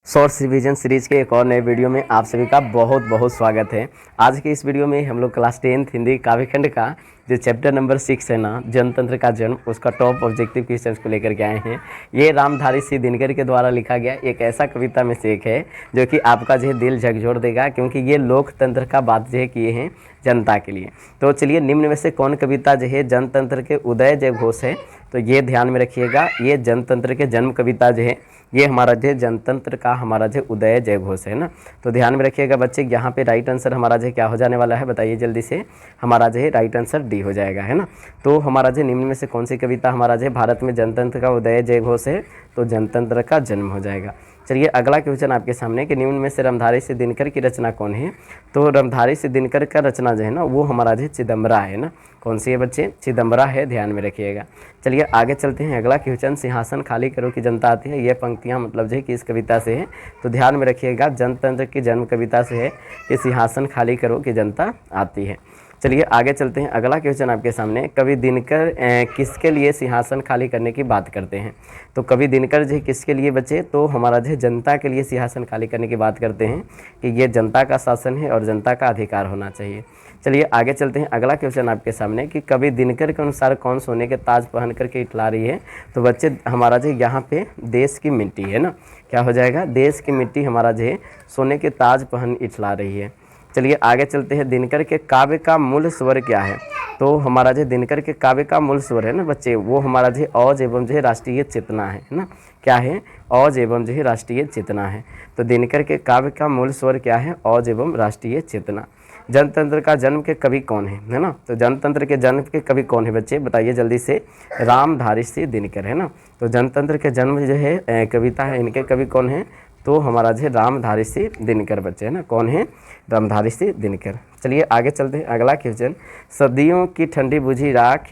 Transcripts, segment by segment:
Shorts revision series के एक और नए वीडियो में आप सभी का बहुत बहुत स्वागत है। आज के इस वीडियो में हम लोग क्लास 10th हिंदी काव्यखंड का जो चैप्टर नंबर 6 है ना, जनतंत्र का जन्म, उसका टॉप ऑब्जेक्टिव क्वेश्चंस को लेकर के आए हैं। ये रामधारी सिंह दिनकर के द्वारा लिखा गया एक ऐसा कविता में से एक है जो कि आपका जो है दिल झकझोर देगा, क्योंकि ये लोकतंत्र का बात जो है किए हैं जनता के लिए। तो चलिए, निम्न में से कौन कविता जो है जनतंत्र के उदय जय घोष है, तो ये ध्यान में रखिएगा। ये जनतंत्र के जन्म कविता जो है, ये हमारा जो जनतंत्र का हमारा जो उदय जय घोष है ना। तो ध्यान में रखिएगा बच्चे, यहाँ पे राइट आंसर हमारा जो क्या हो जाने वाला है, बताइए जल्दी से। हमारा जो है राइट आंसर डी हो जाएगा, है ना। तो हमारा जो निम्न में से कौन सी कविता हमारा जो भारत में जनतंत्र का उदय जय घोष है, तो जनतंत्र का जन्म हो जाएगा। चलिए, अगला क्वेश्चन आपके सामने कि निम्न में से रामधारी सिंह दिनकर की रचना कौन है। तो रामधारी सिंह दिनकर का रचना जो है ना, वो हमारा जो चिदम्बरा है ना। कौन सी है बच्चे? चिदम्बरा है, ध्यान में रखिएगा। चलिए आगे चलते हैं। अगला क्वेश्चन, सिंहासन खाली करो की जनता आती है। ये पंक्तियाँ मतलब जो है किस कविता से है, तो ध्यान में रखिएगा जनतंत्र की जन्म कविता से है कि सिंहासन खाली करो की जनता आती है। चलिए आगे चलते हैं। अगला क्वेश्चन आपके सामने, कवि दिनकर किसके लिए सिंहासन खाली करने की बात करते हैं। तो कवि दिनकर जो किसके लिए बच्चे, तो हमारा जो जनता के लिए सिंहासन खाली करने की बात करते हैं कि ये जनता का शासन है और जनता का अधिकार होना चाहिए। चलिए आगे चलते हैं। अगला क्वेश्चन आपके सामने कि कवि दिनकर के अनुसार कौन सोने के ताज पहन करके इठला रही है। तो बच्चे हमारा जो यहाँ पे देश की मिट्टी है ना, क्या हो जाएगा, देश की मिट्टी हमारा जो है सोने के ताज पहन इठला रही है। चलिए आगे चलते हैं। दिनकर के काव्य का मूल स्वर क्या है। तो हमारा जो दिनकर के काव्य का मूल स्वर है ना बच्चे, वो हमारा जो औज एवं जो है राष्ट्रीय चेतना है ना। क्या है? औज एवं जो है राष्ट्रीय चेतना है। तो दिनकर के काव्य का मूल स्वर क्या है? औज एवं राष्ट्रीय चेतना। जनतंत्र का जन्म के कवि कौन है ना। तो जनतंत्र के जन्म के कवि कौन है बच्चे, बताइए जल्दी से। रामधारी सिंह दिनकर, है ना। तो जनतंत्र के जन्म जो है कविता है, इनके कवि कौन है, तो हमारा जो रामधारी सिंह दिनकर बच्चे, है ना। कौन है? रामधारी सिंह दिनकर। चलिए आगे चलते हैं। अगला क्वेश्चन, सदियों की ठंडी बुझी राख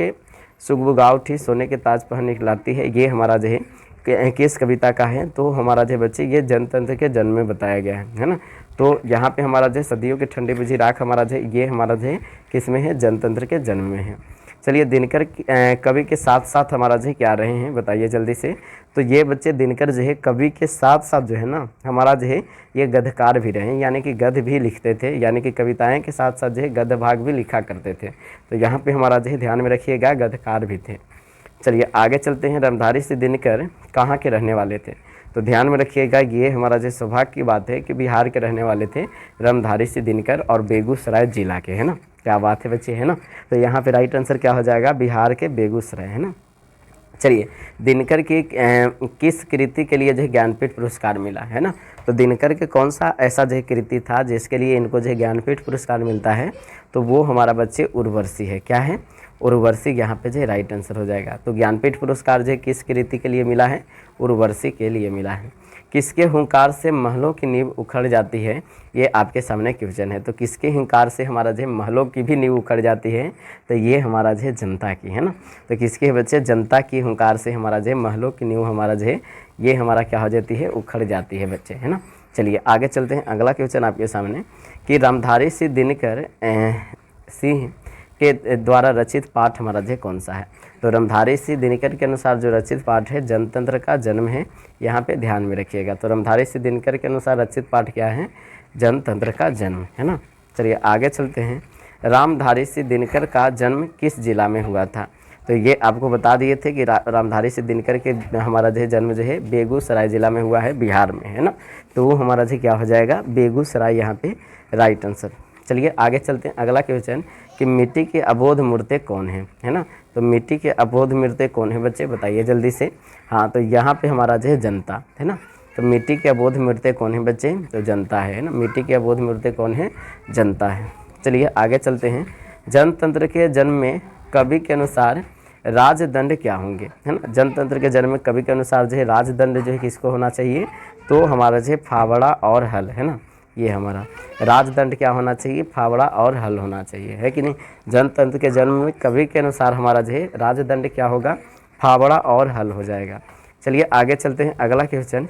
सुगबुगाव उठी सोने के ताज पहन निकलाती है। ये हमारा जो है किस कविता का है, तो हमारा जो बच्चे ये जनतंत्र के जन्म में बताया गया है ना। तो यहाँ पे हमारा जो सदियों की ठंडी बुझी राख हमारा जो ये हमारा जो किस में है, जनतंत्र के जन्म में है। चलिए, दिनकर कवि के साथ साथ हमारा जो क्या रहे हैं, बताइए जल्दी से। तो ये बच्चे दिनकर जो है कवि के साथ साथ जो है ना, हमारा जो है ये गद्यकार भी रहे, यानी कि गद्य भी लिखते थे, यानी कि कविताएं के साथ साथ जो है गद्य भाग भी लिखा करते थे। तो यहाँ पे हमारा जो है ध्यान में रखिएगा, गद्यकार भी थे। चलिए आगे चलते हैं। रामधारी सिंह दिनकर कहाँ के रहने वाले थे। तो ध्यान में रखिएगा, ये हमारा जो सौभाग्य की बात है कि बिहार के रहने वाले थे रामधारी सिंह दिनकर, और बेगूसराय जिला के, है ना। क्या बात है बच्चे, है ना। तो यहाँ पे राइट आंसर क्या हो जाएगा, बिहार के बेगूसराय, है ना। चलिए, दिनकर की किस कृति के लिए जो ज्ञानपीठ पुरस्कार मिला, है ना। तो दिनकर के कौन सा ऐसा जो कृति था जिसके लिए इनको जो ज्ञानपीठ पुरस्कार मिलता है, तो वो हमारा बच्चे उर्वशी है। क्या है? उर्वशी। यहाँ पे जो राइट आंसर हो जाएगा। तो ज्ञानपीठ पुरस्कार जो किस कृति के लिए मिला है, उर्वशी के लिए मिला है। किसके हुंकार से महलों की नींव उखड़ जाती है, ये आपके सामने क्वेश्चन है। तो किसके हुंकार से हमारा जो महलों की भी नींव उखड़ जाती है, तो ये हमारा जो जनता की, है ना। तो किसके बच्चे, जनता की हुंकार से हमारा जो महलों की नींव हमारा जो ये हमारा क्या हो जाती है, उखड़ जाती है बच्चे, है ना। चलिए आगे चलते हैं। अगला क्वेश्चन आपके सामने कि रामधारी सिंह दिनकर सिंह के द्वारा रचित पाठ हमारा जो कौन सा है। तो रामधारी सिंह दिनकर के अनुसार जो रचित पाठ है जनतंत्र का जन्म है, यहाँ पे ध्यान में रखिएगा। तो रामधारी सिंह दिनकर के अनुसार रचित पाठ क्या है, जनतंत्र का जन्म, है ना। चलिए आगे चलते हैं। रामधारी सिंह दिनकर का जन्म किस जिला में हुआ था। तो ये आपको बता दिए थे कि रामधारी सिंह दिनकर के हमारा जो जन्म जो है बेगूसराय जिला में हुआ है, बिहार में, है ना। तो वो हमारा जो क्या हो जाएगा, बेगूसराय, यहाँ पे राइट आंसर। चलिए आगे चलते हैं। अगला क्वेश्चन कि मिट्टी के अबोध मूर्ति कौन है ना। तो मिट्टी के अबोध मूर्ति कौन है बच्चे, बताइए जल्दी से। हाँ, तो यहाँ पे हमारा जो है जनता, है ना। तो मिट्टी के अबोध मूर्ति कौन है बच्चे, तो जनता है ना। मिट्टी के अबोध मूर्ति कौन है, जनता है। चलिए आगे चलते हैं। जनतंत्र के जन्म में कवि के अनुसार राजदंड क्या होंगे, है ना। जनतंत्र के जन्म में कवि के अनुसार जो है राजदंड जो है किसको होना चाहिए, तो हमारा जो है फावड़ा और हल, है ना। ये हमारा राजदंड क्या होना चाहिए, फावड़ा और हल होना चाहिए, है कि नहीं। जनतंत्र के जन्म में कवि के अनुसार हमारा जो है राजदंड क्या होगा, फावड़ा और हल हो जाएगा। चलिए आगे चलते हैं। अगला क्वेश्चन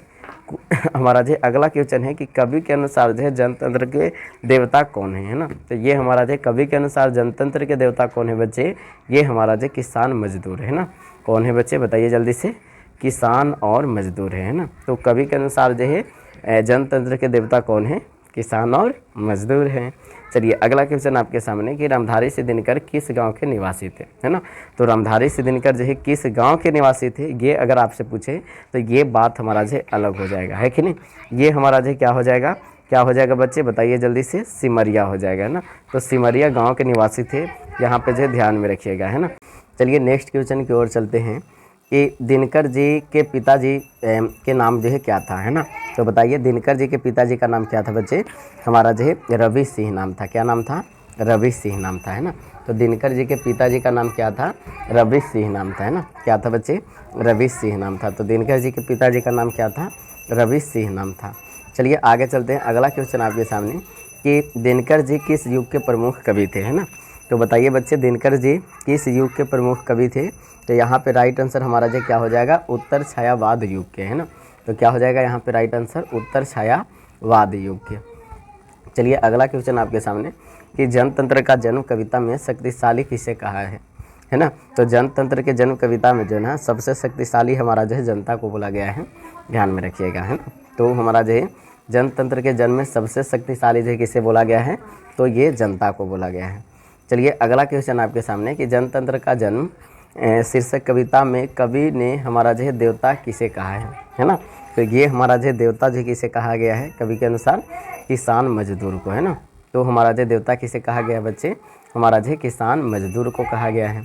हमारा जो अगला क्वेश्चन है कि कवि के अनुसार जो है जनतंत्र के देवता कौन है ना। तो ये हमारा जो कवि के अनुसार जनतंत्र के देवता कौन है बच्चे, ये हमारा जो किसान मजदूर है ना। कौन है बच्चे, बताइए जल्दी से। किसान और मजदूर है ना। तो कवि के अनुसार जो है जनतंत्र के देवता कौन है? किसान और मजदूर हैं। चलिए अगला क्वेश्चन आपके सामने कि रामधारी सिंह दिनकर किस गांव के निवासी थे, है ना। तो रामधारी सिंह दिनकर जो है किस गांव के निवासी थे, ये अगर आपसे पूछे तो ये बात हमारा जो अलग हो जाएगा, है कि नहीं। ये हमारा जो क्या हो जाएगा, क्या हो जाएगा बच्चे, बताइए जल्दी से, सिमरिया हो जाएगा, है ना। तो सिमरिया गाँव के निवासी थे, यहाँ पर जो ध्यान में रखिएगा, है ना। चलिए नेक्स्ट क्वेश्चन की ओर चलते हैं कि दिनकर जी के पिताजी के नाम जो है क्या था, है ना। तो बताइए दिनकर जी के पिताजी का नाम क्या था बच्चे, हमारा जो है रवि सिंह नाम था। क्या नाम था? रवि सिंह नाम था, है ना। तो दिनकर जी के पिताजी का नाम क्या था? रवि सिंह नाम था, है ना। क्या था बच्चे? रवि सिंह नाम था। तो दिनकर जी के पिताजी का नाम क्या था? रवि सिंह नाम था। चलिए आगे चलते हैं, अगला क्वेश्चन आपके सामने कि दिनकर जी किस युग के प्रमुख कवि थे, है ना। तो बताइए बच्चे दिनकर जी किस युग के प्रमुख कवि थे। तो यहाँ पे राइट आंसर हमारा जो क्या हो जाएगा, उत्तर छायावाद युग के, है ना। तो क्या हो जाएगा यहाँ पे राइट आंसर, उत्तर छायावाद युग के। चलिए अगला क्वेश्चन आपके सामने कि जनतंत्र का जन्म कविता में शक्तिशाली किसे कहा है ना। तो जनतंत्र के जन्म कविता में जो है ना सबसे शक्तिशाली हमारा जो है जनता को बोला गया है, ध्यान में रखिएगा, है ना। तो हमारा जो है जनतंत्र के जन्म में सबसे शक्तिशाली जो है किसे बोला गया है, तो ये जनता को बोला गया है। चलिए अगला क्वेश्चन आपके सामने कि जनतंत्र का जन्म शीर्षक कविता में कवि ने हमारा जो है देवता किसे कहा है ना। तो ये हमारा जो देवता जो किसे कहा गया है कवि के अनुसार, किसान मजदूर को, है ना। तो हमारा जो देवता किसे कहा गया बच्चे, हमारा जो किसान मजदूर को कहा गया है।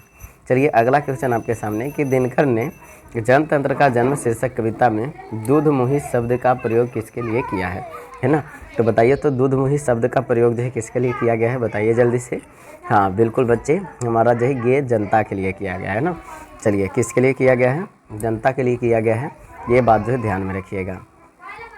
चलिए अगला क्वेश्चन आपके सामने कि दिनकर ने जनतंत्र का जन्म शीर्षक कविता में दूधमुही शब्द का प्रयोग किसके लिए किया है ना। तो बताइए तो दूधमुही शब्द का प्रयोग जो है किसके लिए किया गया है, बताइए जल्दी से। हाँ बिल्कुल बच्चे, हमारा जो है ये जनता के लिए किया गया है ना। चलिए किसके लिए किया गया है, जनता के लिए किया गया है, ये बात जो है ध्यान में रखिएगा।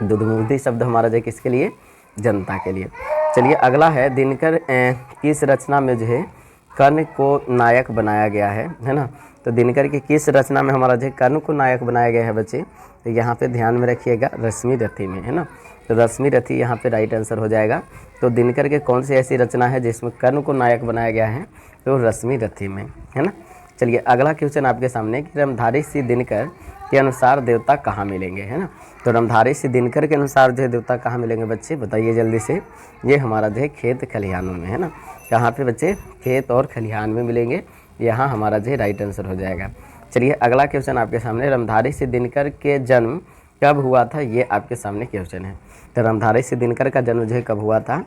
दूधमुही शब्द हमारा जो है किसके लिए, जनता के लिए। चलिए अगला है दिनकर किस रचना में जो है कर्ण को नायक बनाया गया है ना। तो दिनकर की किस रचना में हमारा जो है कर्ण को नायक बनाया गया है बच्चे, तो यहाँ पे ध्यान में रखिएगा, रश्मि रथी में, है ना। तो रश्मि रथी यहाँ पे राइट आंसर हो जाएगा। तो दिनकर के कौन सी ऐसी रचना है जिसमें कर्ण को नायक बनाया गया है, तो रश्मि रथी में, है ना। चलिए अगला क्वेश्चन आपके सामने कि रामधारी सिंह दिनकर के अनुसार देवता कहाँ मिलेंगे, है ना। तो रामधारी सिंह दिनकर के अनुसार जो है देवता कहाँ मिलेंगे बच्चे, बताइए जल्दी से। ये हमारा जो है खेत खलिहानों में, है ना। कहाँ पे बच्चे, खेत और खलिहान में मिलेंगे, यहाँ हमारा जो है राइट आंसर हो जाएगा। चलिए अगला क्वेश्चन आपके सामने, रामधारी सिंह दिनकर के जन्म कब हुआ था, ये आपके सामने क्वेश्चन है। तो रामधारी सिंह दिनकर का जन्म जो है कब हुआ था,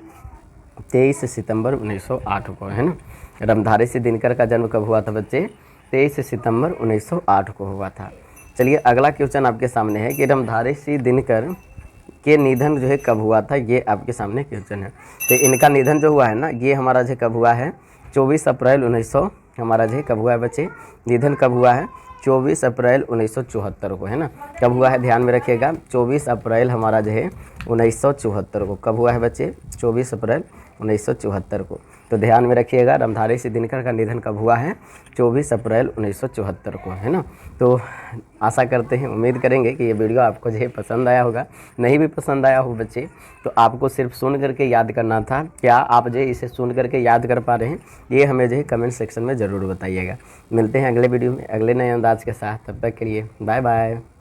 23 सितंबर 1908 को, है ना। रामधारी सिंह दिनकर का जन्म कब हुआ था बच्चे, 23 सितंबर 1908 को हुआ था। चलिए अगला क्वेश्चन आपके सामने है कि रामधारी सिंह दिनकर के निधन जो है कब हुआ था, ये आपके सामने क्वेश्चन है। तो इनका निधन जो हुआ है ना, ये हमारा जो कब हुआ है, 24 अप्रैल 1900 हमारा जो है कब हुआ है बच्चे, निधन कब हुआ है, 24 अप्रैल 1974 को, है ना। कब हुआ है ध्यान में रखिएगा, 24 अप्रैल हमारा जो है 1974 को, कब हुआ है बच्चे, 24 अप्रैल 1974 को। तो ध्यान में रखिएगा रामधारी सिंह दिनकर का निधन कब हुआ है, 24 अप्रैल 1974 को, है ना। तो आशा करते हैं, उम्मीद करेंगे कि ये वीडियो आपको जो है पसंद आया होगा। नहीं भी पसंद आया हो बच्चे तो आपको सिर्फ सुन करके याद करना था, क्या आप जो इसे सुन करके याद कर पा रहे हैं, ये हमें जो है कमेंट सेक्शन में ज़रूर बताइएगा। मिलते हैं अगले वीडियो में अगले नए अंदाज के साथ, तब तक के लिए बाय बाय।